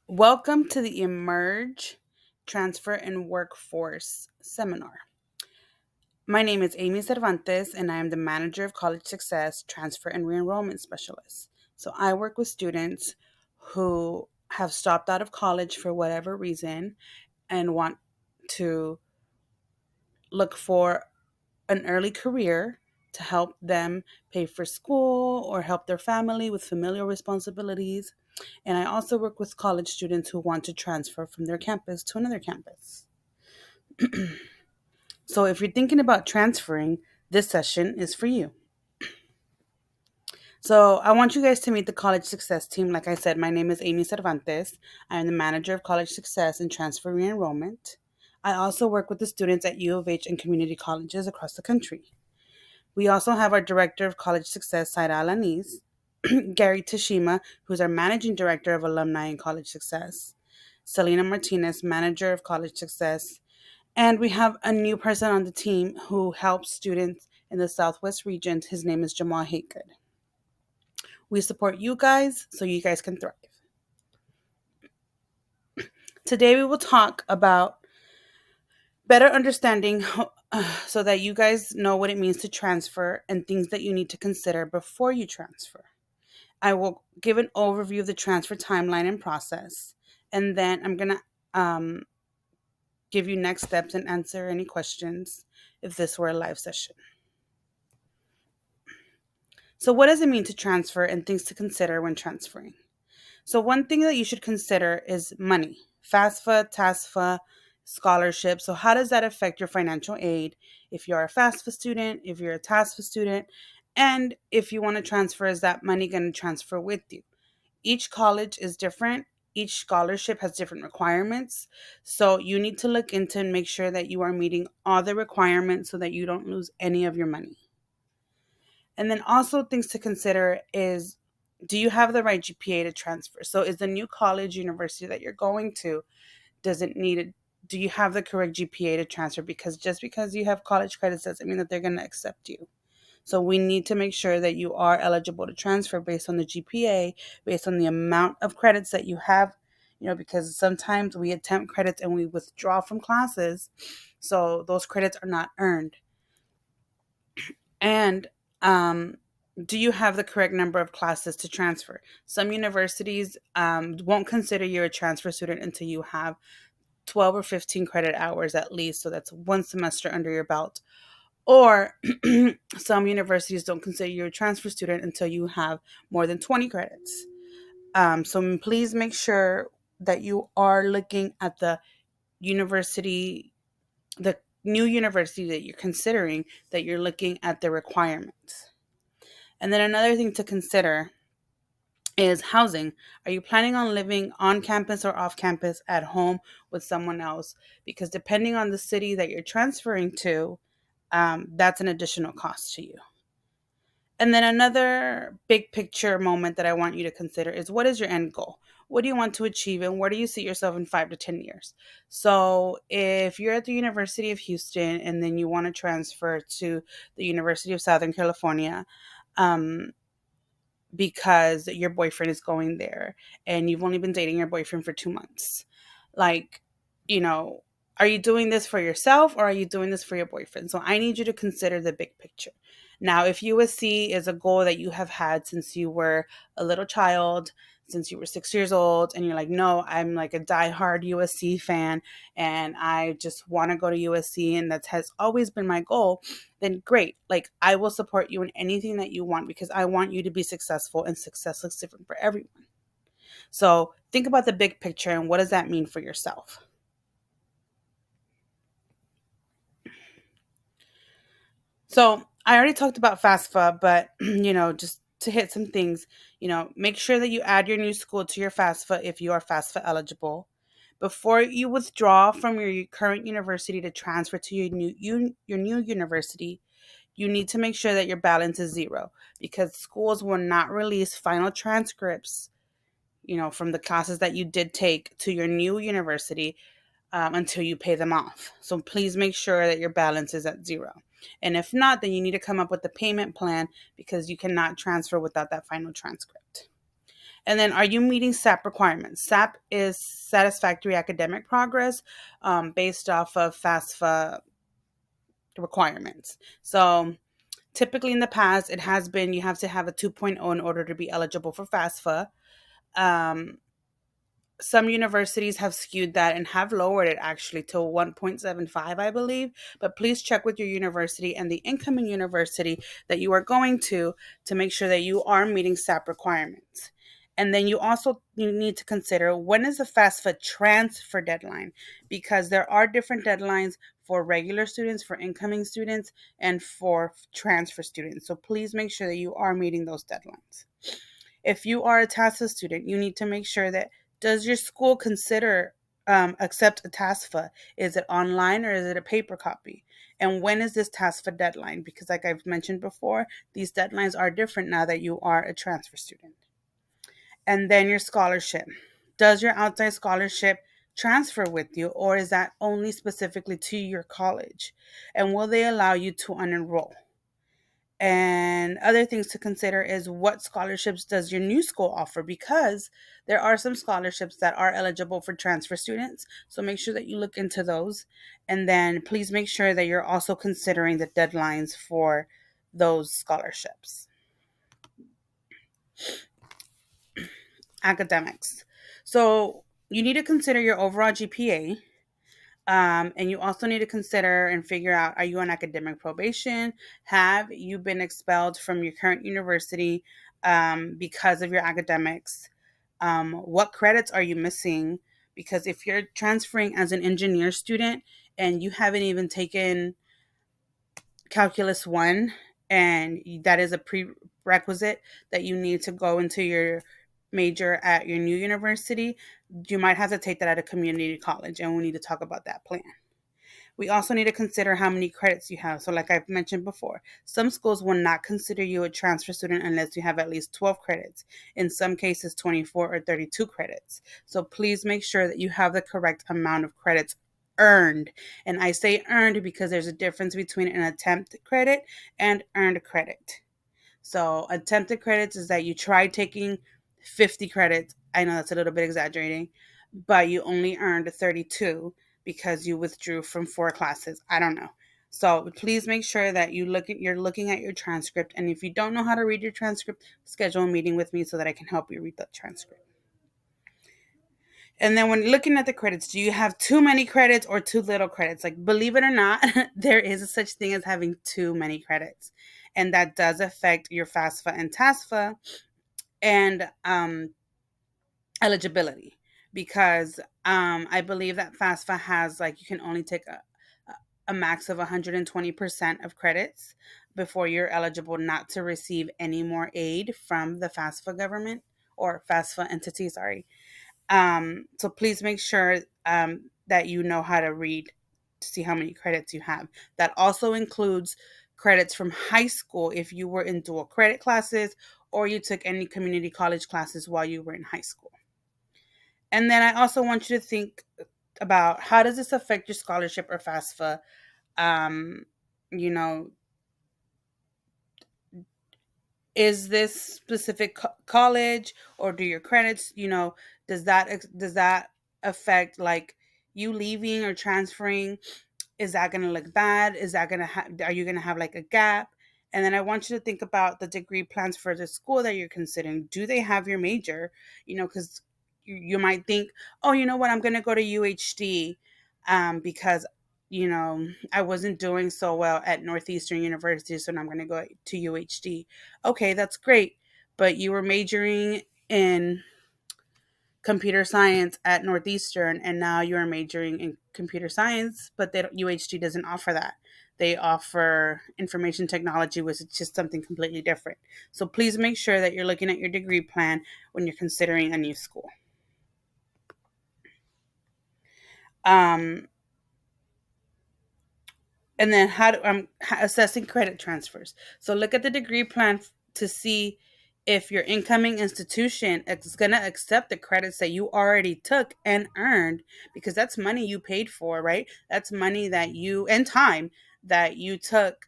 Welcome to the Emerge Transfer and Workforce Seminar. My name is Amy Cervantes, and I am the Manager of College Success, Transfer, and Re-enrollment Specialist. So I work with students who have stopped out of college for whatever reason and want to look for an early career to help them pay for school or help their family with familial responsibilities. And I also work with college students who want to transfer from their campus to another campus. So if you're thinking about transferring, this session is for you. So I want you guys to meet the College Success team. Like I said, my name is Amy Cervantes. I am the manager of College Success and Transfer Re-enrollment. I also work with the students at U of H and community colleges across the country. We also have our Director of College Success, Saira Alanis, Gary Tashima, who's our Managing Director of Alumni and College Success, Selena Martinez, Manager of College Success, and we have a new person on the team who helps students in the Southwest region. His name is Jamal Hakegood. We support you guys so you guys can thrive. Today we will talk about better understanding so that you guys know what it means to transfer and things that you need to consider before you transfer. I will give an overview of the transfer timeline and process, and then I'm going to give you next steps and answer any questions if this were a live session. So, what does it mean to transfer and things to consider when transferring? So, one thing that you should consider is money, FAFSA, TASFA, scholarship. So, how does that affect your financial aid if you're a FAFSA student, if you're a TASFA student, and if you want to transfer, is that money going to transfer with you? Each college is different. Each scholarship has different requirements. So, you need to look into and make sure that you are meeting all the requirements so that you don't lose any of your money. And then also things to consider is, do you have the right GPA to transfer? So is the new college university that you're going to, does it need it? Do you have the correct GPA to transfer? Because just because you have college credits doesn't mean that they're going to accept you. So we need to make sure that you are eligible to transfer based on the GPA, based on the amount of credits that you have, because sometimes we attempt credits and we withdraw from classes. So those credits are not earned. And do you have the correct number of classes to transfer? Some universities won't consider you a transfer student until you have 12 or 15 credit hours at least. So that's one semester under your belt. Or some universities don't consider you a transfer student until you have more than 20 credits. So please make sure that you are looking at the university, the new university that you're considering, that you're looking at the requirements. And then another thing to consider is housing. Are you planning on living on campus or off campus at home with someone else? Because depending on the city that you're transferring to, that's an additional cost to you. And then another big picture moment that I want you to consider is, what is your end goal? What do you want to achieve and where do you see yourself in 5 to 10 years? So if you're at the University of Houston and then you want to transfer to the University of Southern California, um, because your boyfriend is going there and you've only been dating your boyfriend for 2 months. Like, you know, are you doing this for yourself or are you doing this for your boyfriend? So I need you to consider the big picture. Now, if USC is a goal that you have had since you were a little child, since you were 6 years old, and you're like, no, I'm like a diehard USC fan and I just want to go to USC and that has always been my goal, then great. Like, I will support you in anything that you want because I want you to be successful, and success looks different for everyone. So think about the big picture and what does that mean for yourself? So I already talked about FAFSA, but just to hit some things, make sure that you add your new school to your FAFSA if you are FAFSA eligible. Before you withdraw from your current university to transfer to your new university, you need to make sure that your balance is zero, because schools will not release final transcripts, from the classes that you did take to your new university until you pay them off. So please make sure that your balance is at zero. And if not, then you need to come up with a payment plan because you cannot transfer without that final transcript. And then, are you meeting SAP requirements? SAP is satisfactory academic progress, based off of FAFSA requirements. So, typically in the past, it has been you have to have a 2.0 in order to be eligible for FAFSA. Um, some universities have skewed that and have lowered it actually to 1.75, I believe. But please check with your university and the incoming university that you are going to make sure that you are meeting SAP requirements. And then you need to consider, when is the FAFSA transfer deadline, because there are different deadlines for regular students, for incoming students, and for transfer students. So please make sure that you are meeting those deadlines. If you are a TASFA student, you need to make sure that, does your school consider accept a TASFA? Is it online or is it a paper copy? And when is this TASFA deadline? Because like I've mentioned before, these deadlines are different now that you are a transfer student. And then your scholarship. Does your outside scholarship transfer with you, or is that only specifically to your college? And will they allow you to unenroll? And other things to consider is, what scholarships does your new school offer? Because there are some scholarships that are eligible for transfer students. So make sure that you look into those. And then please make sure that you're also considering the deadlines for those scholarships. Academics. So you need to consider your overall GPA. And you also need to consider and figure out, are you on academic probation? Have you been expelled from your current university because of your academics? What credits are you missing? Because if you're transferring as an engineer student and you haven't even taken Calculus 1, and that is a prerequisite that you need to go into your major at your new university, you might have to take that at a community college, and we need to talk about that plan. We also need to consider how many credits you have. So, like I've mentioned before, some schools will not consider you a transfer student unless you have at least 12 credits. In some cases, 24 or 32 credits. So, please make sure that you have the correct amount of credits earned. And I say earned because there's a difference between an attempt credit and earned credit. So, attempted credits is that you tried taking 50 credits. I know that's a little bit exaggerating, but you only earned 32 because you withdrew from 4 classes. I don't know. So please make sure that you're looking at your transcript, and if you don't know how to read your transcript, schedule a meeting with me so that I can help you read the transcript. And then when looking at the credits, do you have too many credits or too little credits? Like, believe it or not, there is a such thing as having too many credits. And that does affect your FAFSA and TASFA and eligibility, because I believe that FAFSA has, like, you can only take a max of 120% of credits before you're eligible not to receive any more aid from the FAFSA government or FAFSA entity, sorry. So please make sure that you know how to read to see how many credits you have. That also includes credits from high school if you were in dual credit classes or you took any community college classes while you were in high school. And then I also want you to think about, how does this affect your scholarship or FAFSA? Um, you know, is this specific college, or do your credits, does that affect, like, you leaving or transferring? Is that going to look bad? Is that going to are you going to have like a gap? And then I want you to think about the degree plans for the school that you're considering. Do they have your major? Because you might think, oh, you know what, I'm going to go to UHD because I wasn't doing so well at Northeastern University, so now I'm going to go to UHD. Okay, that's great, but you were majoring in computer science at Northeastern, and now you're majoring in computer science, but UHD doesn't offer that. They offer information technology, which is just something completely different. So please make sure that you're looking at your degree plan when you're considering a new school. Um, and then assessing credit transfers. So look at the degree plan to see if your incoming institution is going to accept the credits that you already took and earned, because that's money you paid for, right? That's money and time that you took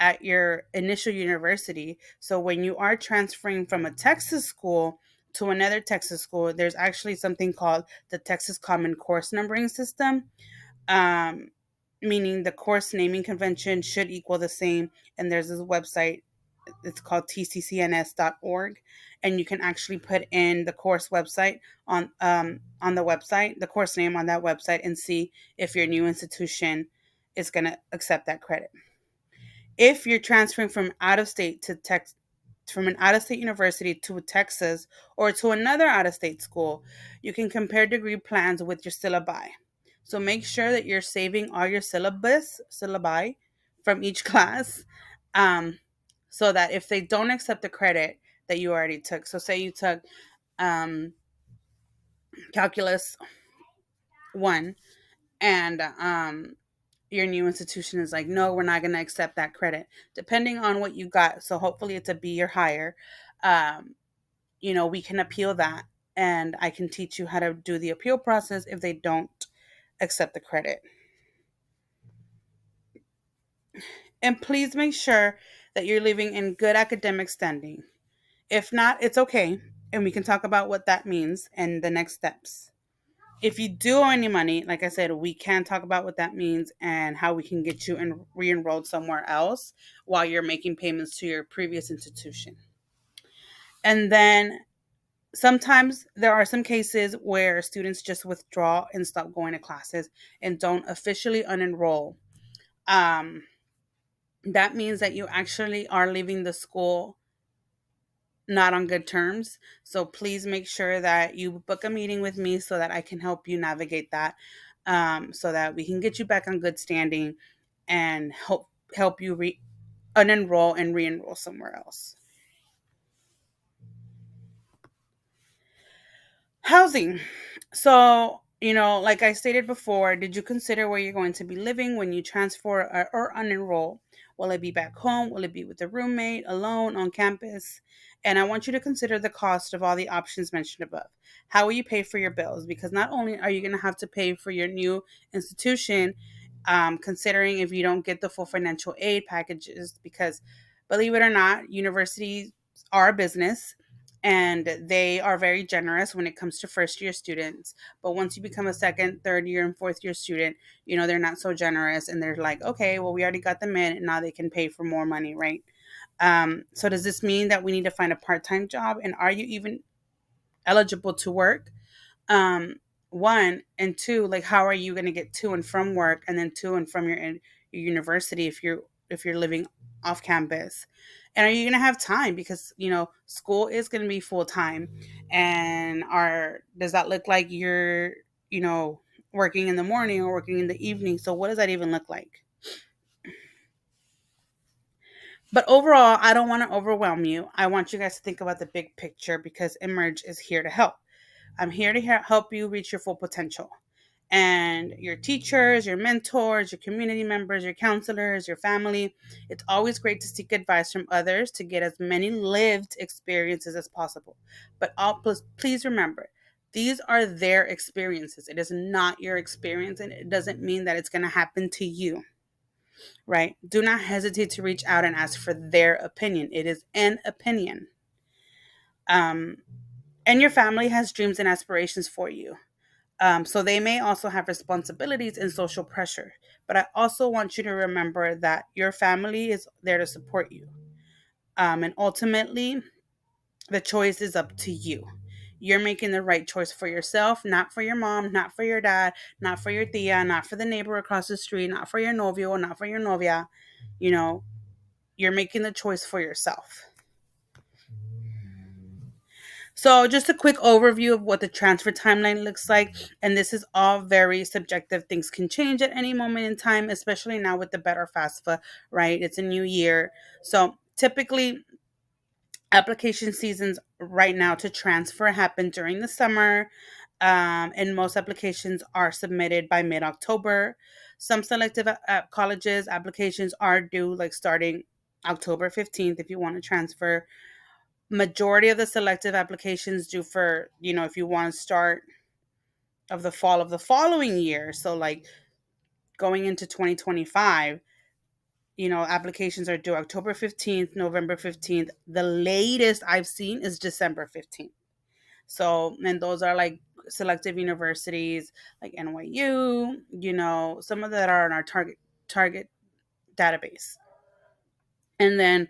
at your initial university. So when you are transferring from a Texas school to another Texas school, there's actually something called the Texas Common Course Numbering System, um, meaning the course naming convention should equal the same. And there's this website, it's called tccns.org, and you can actually put in the course website on the website, the course name on that website, and see if your new institution is going to accept that credit. If you're transferring from out of state to Texas, from an out of state university to Texas or to another out of state school, you can compare degree plans with your syllabi. So make sure that you're saving all your syllabi from each class, um, so that if they don't accept the credit that you already took, so say you took um, calculus 1, and your new institution is like, no, we're not going to accept that credit, depending on what you got. So hopefully it's a B or higher. Um, we can appeal that, and I can teach you how to do the appeal process if they don't accept the credit. And please make sure that you're living in good academic standing. If not, it's okay, and we can talk about what that means and the next steps. If you do owe any money, like I said, we can talk about what that means and how we can get you re-enrolled somewhere else while you're making payments to your previous institution. And then sometimes there are some cases where students just withdraw and stop going to classes and don't officially unenroll. Um, that means that you actually are leaving the school not on good terms. So please make sure that you book a meeting with me so that I can help you navigate that, so that we can get you back on good standing and help you unenroll and re-enroll somewhere else. Housing. So, like I stated before, did you consider where you're going to be living when you transfer or unenroll? Will it be back home? Will it be with a roommate, alone, on campus? And I want you to consider the cost of all the options mentioned above. How will you pay for your bills? Because not only are you going to have to pay for your new institution, considering if you don't get the full financial aid packages, because believe it or not, universities are a business and they are very generous when it comes to first year students. But once you become a second, third year, and fourth year student, they're not so generous, and they're like, okay, well, we already got them in, and now they can pay for more money, right? So does this mean that we need to find a part-time job? And are you even eligible to work? um One, and two, like, how are you going to get to and from work, and then to and from your university if you're living off campus? And are you going to have time, because school is going to be full time? And are does that look like you're you know working in the morning or working in the evening? So what does that even look like? But overall, I don't want to overwhelm you. I want you guys to think about the big picture, because Emerge is here to help. I'm here to help you reach your full potential. And your teachers, your mentors, your community members, your counselors, your family, it's always great to seek advice from others to get as many lived experiences as possible. But please remember, these are their experiences. It is not your experience, and it doesn't mean that it's going to happen to you, right? Do not hesitate to reach out and ask for their opinion. It is an opinion. Um, and your family has dreams and aspirations for you. So they may also have responsibilities and social pressure. But I also want you to remember that your family is there to support you. And ultimately, the choice is up to you. You're making the right choice for yourself, not for your mom, not for your dad, not for your tia, not for the neighbor across the street, not for your novio, not for your novia. You know, you're making the choice for yourself. So, just a quick overview of what the transfer timeline looks like. And this is all very subjective. Things can change at any moment in time, especially now with the better FAFSA, right? It's a new year. So, typically, application seasons right now to transfer happen during the summer. And most applications are submitted by mid October. Some selective colleges applications are due like starting October 15th if you want to transfer. Majority of the selective applications due for, if you want to start of the fall of the following year. So like going into 2025, applications are due October 15th, November 15th. The latest I've seen is December 15th. So, and those are like selective universities like NYU, some of that are in our target database. And then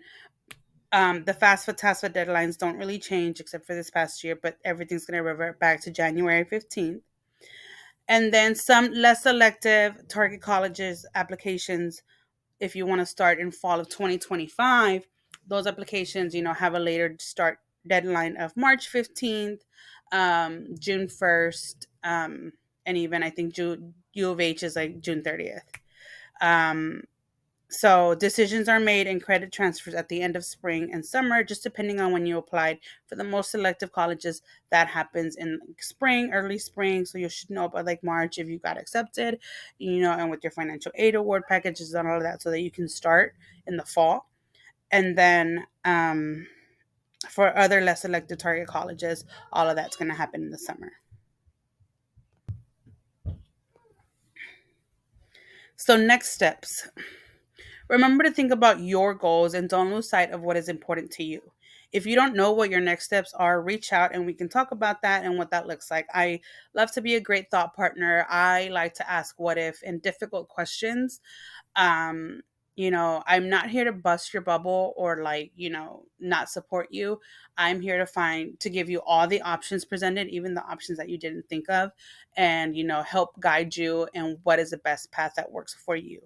the FAFSA deadlines don't really change except for this past year, but everything's going to revert back to January 15th. And then some less selective target colleges applications, if you want to start in fall of 2025, those applications, have a later start deadline of March 15th, June 1st, and even I think U of H is like June 30th. Um, so decisions are made and credit transfers at the end of spring and summer, just depending on when you applied. For the most selective colleges, that happens in spring, early spring. So you should know about like March if you got accepted, and with your financial aid award packages and all of that, so that you can start in the fall. And then for other less selected target colleges, all of that's going to happen in the summer. So next steps. Remember to think about your goals and don't lose sight of what is important to you. If you don't know what your next steps are, reach out and we can talk about that and what that looks like. I love to be a great thought partner. I like to ask what if and difficult questions. um I'm not here to bust your bubble or like not support you. I'm here to give you all the options presented, even the options that you didn't think of, and help guide you and what is the best path that works for you.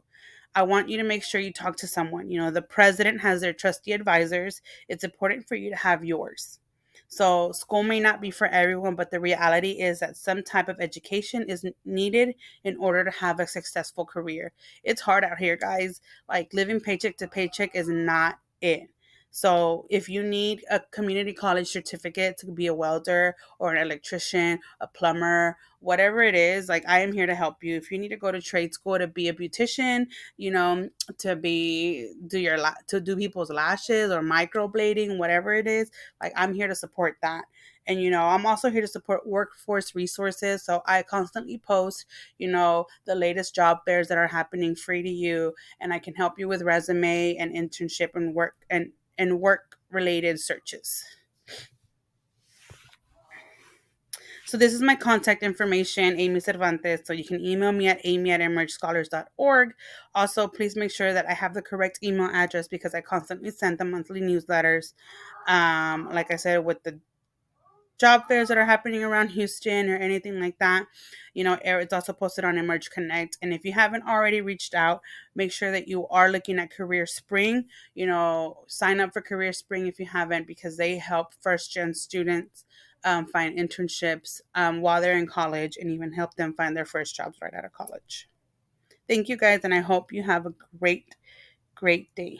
I want you to make sure you talk to someone. The president has their trusty advisors. It's important for you to have yours. So, school may not be for everyone, but the reality is that some type of education is needed in order to have a successful career. It's hard out here, guys. Like, living paycheck to paycheck is not it. So, if you need a community college certificate to be a welder or an electrician, a plumber, whatever it is, like I am here to help you. If you need to go to trade school to be a beautician, you know, to do people's lashes or microblading, whatever it is, like I'm here to support that. And I'm also here to support workforce resources. So I constantly post, the latest job fairs that are happening free to you, and I can help you with resume and internship and work related searches. So this is my contact information, Amy Cervantes. So you can email me at amy@emergescholars.org. Also, please make sure that I have the correct email address because I constantly send the monthly newsletters. Like I said, with the job fairs that are happening around Houston or anything like that, it's also posted on Emerge Connect. And if you haven't already reached out, make sure that you are looking at Career Spring. Sign up for Career Spring if you haven't, because they help first gen students find internships while they're in college, and even help them find their first jobs right out of college. Thank you guys, and I hope you have a great, great day.